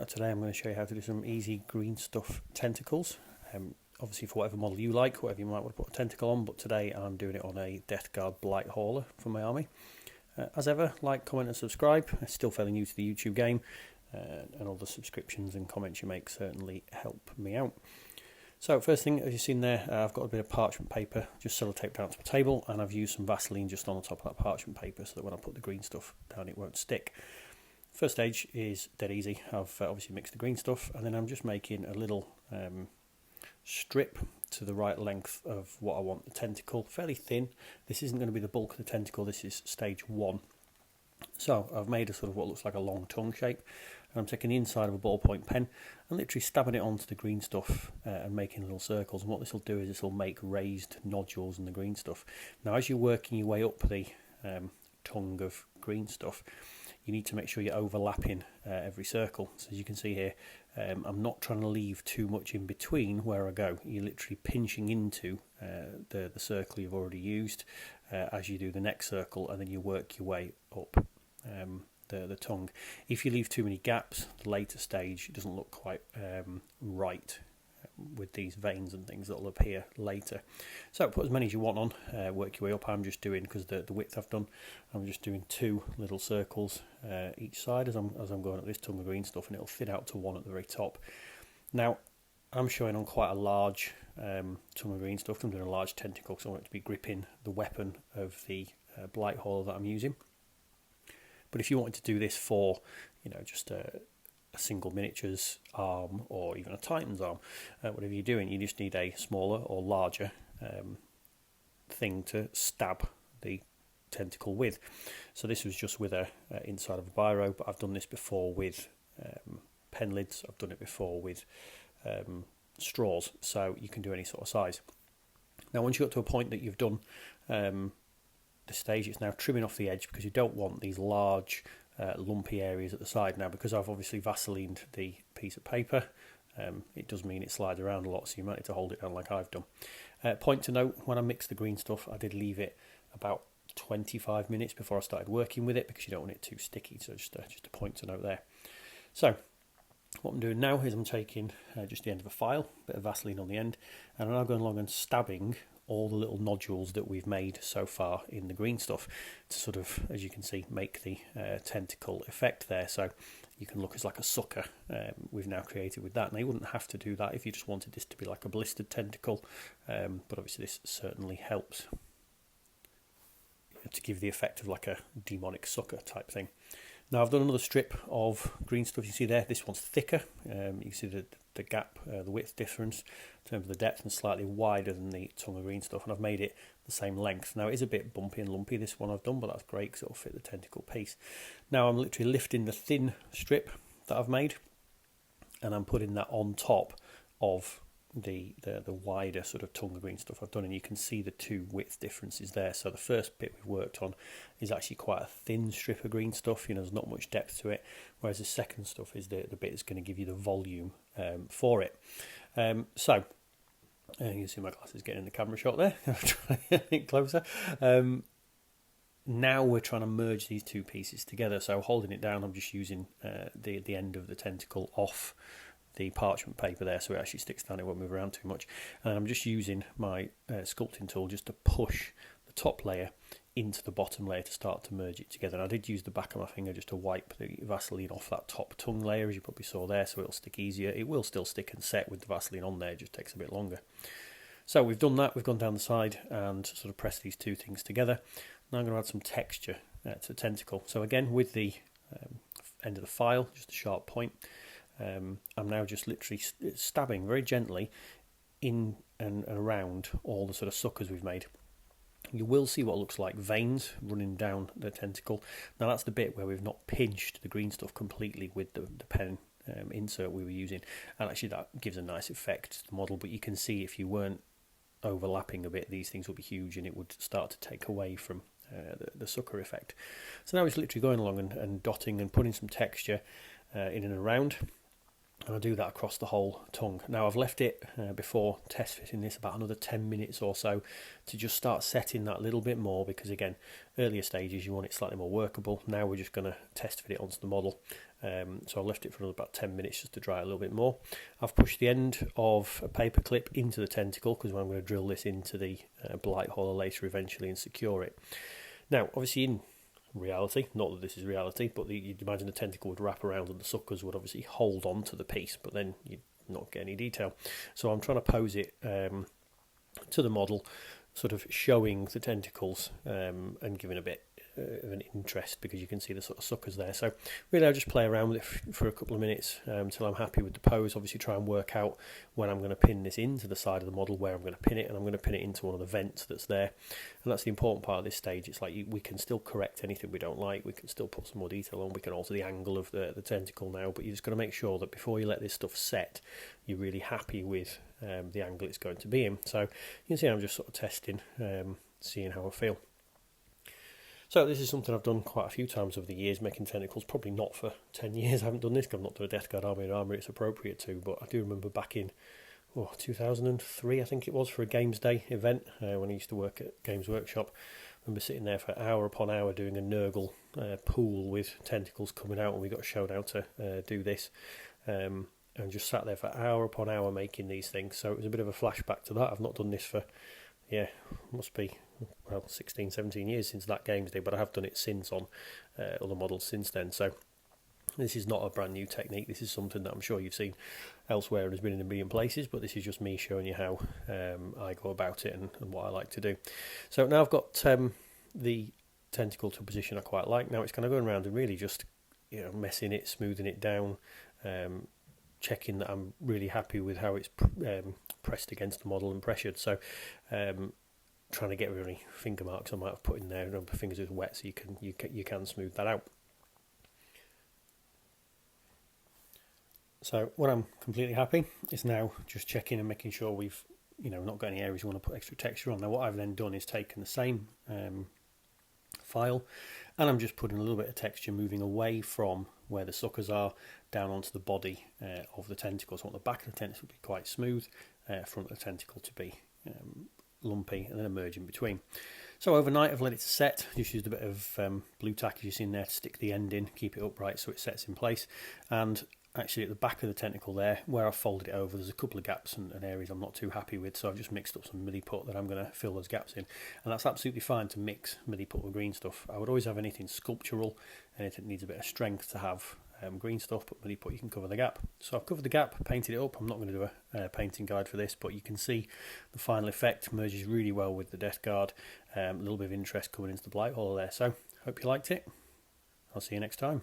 Today I'm going to show you how to do some easy green stuff tentacles. Obviously for whatever model you like, whatever you might want to put a tentacle on, but today I'm doing it on a Death Guard blight hauler for my army. As ever, like, comment and subscribe. I'm still fairly new to the YouTube game, and all the subscriptions and comments you make certainly help me out. So first thing, as you've seen there, I've got a bit of parchment paper just sellotaped down to the table, and I've used some Vaseline just on the top of that parchment paper so that when I put the green stuff down it won't stick. First stage is dead easy. I've obviously mixed the green stuff, and then I'm just making a little strip to the right length of what I want the tentacle, fairly thin. This isn't going to be the bulk of the tentacle, this is stage 1. So I've made a sort of what looks like a long tongue shape, and I'm taking the inside of a ballpoint pen and literally stabbing it onto the green stuff and making little circles. And what this will do is this will make raised nodules in the green stuff. Now as you're working your way up the tongue of green stuff, you need to make sure you're overlapping every circle. So as you can see here, I'm not trying to leave too much in between where I go. You're literally pinching into the circle you've already used as you do the next circle, and then you work your way up the tongue. If you leave too many gaps, the later stage it doesn't look quite right with these veins and things that will appear later. So put as many as you want on, work your way up. I'm just doing, because the width I've done, I'm just doing 2 little circles each side as I'm going up this tongue of green stuff, and it'll thin out to 1 at the very top. Now I'm showing on quite a large tongue of green stuff. I'm doing a large tentacle, so I want it to be gripping the weapon of the blight hauler that I'm using. But if you wanted to do this for, just a single miniatures arm or even a Titan's arm, whatever you're doing, you just need a smaller or larger thing to stab the tentacle with. So this was just with a inside of a biro, but I've done this before with pen lids, I've done it before with straws, so you can do any sort of size. Now once you got to a point that you've done the stage, it's now trimming off the edge, because you don't want these large lumpy areas at the side. Now because I've obviously Vaselined the piece of paper, it does mean it slides around a lot, so you might need to hold it down like I've done. Point to note, when I mixed the green stuff I did leave it about 25 minutes before I started working with it, because you don't want it too sticky, so just a point to note there. So what I'm doing now is I'm taking just the end of a file, a bit of Vaseline on the end, and I'm now going along and stabbing all the little nodules that we've made so far in the green stuff to sort of, as you can see, make the tentacle effect there. So you can look as like a sucker we've now created with that. Now you wouldn't have to do that if you just wanted this to be like a blistered tentacle, but obviously this certainly helps to give the effect of like a demonic sucker type thing. Now I've done another strip of green stuff. You see there, this one's thicker. You can see the gap, the width difference in terms of the depth, and slightly wider than the tongue of green stuff, and I've made it the same length. Now it is a bit bumpy and lumpy, this one I've done, but that's great because it'll fit the tentacle piece. Now I'm literally lifting the thin strip that I've made, and I'm putting that on top of the wider sort of tongue of green stuff I've done, and you can see the 2 width differences there. So the first bit we've worked on is actually quite a thin strip of green stuff, there's not much depth to it, whereas the second stuff is the bit that's going to give you the volume for it. So you can see my glasses getting in the camera shot there. I'm trying to get it closer. Now we're trying to merge these 2 pieces together, so holding it down I'm just using the end of the tentacle off the parchment paper there, so it actually sticks down, it won't move around too much, and I'm just using my sculpting tool just to push the top layer into the bottom layer to start to merge it together. And I did use the back of my finger just to wipe the Vaseline off that top tongue layer, as you probably saw there, so it'll stick easier. It will still stick and set with the Vaseline on there, it just takes a bit longer. So we've done that, we've gone down the side and sort of pressed these 2 things together. Now I'm going to add some texture to the tentacle. So again, with the end of the file, just a sharp point, I'm now just literally stabbing very gently in and around all the sort of suckers we've made. You will see what looks like veins running down the tentacle. Now that's the bit where we've not pinched the green stuff completely with the pen insert we were using, and actually that gives a nice effect to the model, but you can see if you weren't overlapping a bit, these things would be huge and it would start to take away from the sucker effect. So now it's literally going along and dotting and putting some texture in and around. And I'll do that across the whole tongue. Now I've left it before test fitting this about another 10 minutes or so to just start setting that a little bit more, because again, earlier stages you want it slightly more workable. Now we're just going to test fit it onto the model So I left it for about 10 minutes just to dry a little bit more. I've pushed the end of a paper clip into the tentacle because I'm going to drill this into the blight hauler later eventually and secure it. Now, obviously in reality, not that this is reality, but you'd imagine the tentacle would wrap around and the suckers would obviously hold on to the piece, but then you'd not get any detail. So I'm trying to pose it to the model, sort of showing the tentacles and giving a bit of an interest because you can see the sort of suckers there. So really I'll just play around with it for a couple of minutes until I'm happy with the pose. Obviously try and work out when I'm going to pin this into the side of the model, where I'm going to pin it, and I'm going to pin it into one of the vents that's there. And that's the important part of this stage. It's like we can still correct anything we don't like, we can still put some more detail on, we can alter the angle of the tentacle now, but you just got to make sure that before you let this stuff set, you're really happy with the angle it's going to be in. So you can see I'm just sort of testing, seeing how I feel. So this is something I've done quite a few times over the years, making tentacles. Probably not for 10 years I haven't done this, because I've not done a Death Guard army and armour it's appropriate to, but I do remember back in 2003 I think it was, for a Games Day event when I used to work at Games Workshop. I remember sitting there for hour upon hour doing a Nurgle pool with tentacles coming out, and we got shown how to do this, and just sat there for hour upon hour making these things. So it was a bit of a flashback to that. I've not done this for, must be 16, 17 years since that Games Day, but I have done it since on other models since then. So this is not a brand new technique. This is something that I'm sure you've seen elsewhere and has been in a million places, but this is just me showing you how I go about it and what I like to do. So now I've got the tentacle to a position I quite like. Now it's kind of going around and really just messing it, smoothing it down, checking that I'm really happy with how it's pressed against the model and pressured. So trying to get rid of any finger marks I might have put in there. My fingers are wet, so you can smooth that out. So when I'm completely happy, it's now just checking and making sure we've not got any areas we want to put extra texture on. Now what I've then done is taken the same file, and I'm just putting a little bit of texture moving away from where the suckers are down onto the body of the tentacle. So I want the back of the tentacle to be quite smooth, front of the tentacle to be lumpy, and then a merge in between. So overnight I've let it set, just used a bit of blue tack, as you've seen there, to stick the end in, keep it upright so it sets in place. And actually at the back of the tentacle there, where I've folded it over, there's a couple of gaps and areas I'm not too happy with, so I've just mixed up some milliput that I'm going to fill those gaps in. And that's absolutely fine to mix milliput with green stuff. I would always have anything sculptural, anything that needs a bit of strength to have green stuff, but milliput you can cover the gap. So I've covered the gap, painted it up. I'm not going to do a painting guide for this, but you can see the final effect merges really well with the Death Guard. A little bit of interest coming into the blight hauler there. So hope you liked it. I'll see you next time.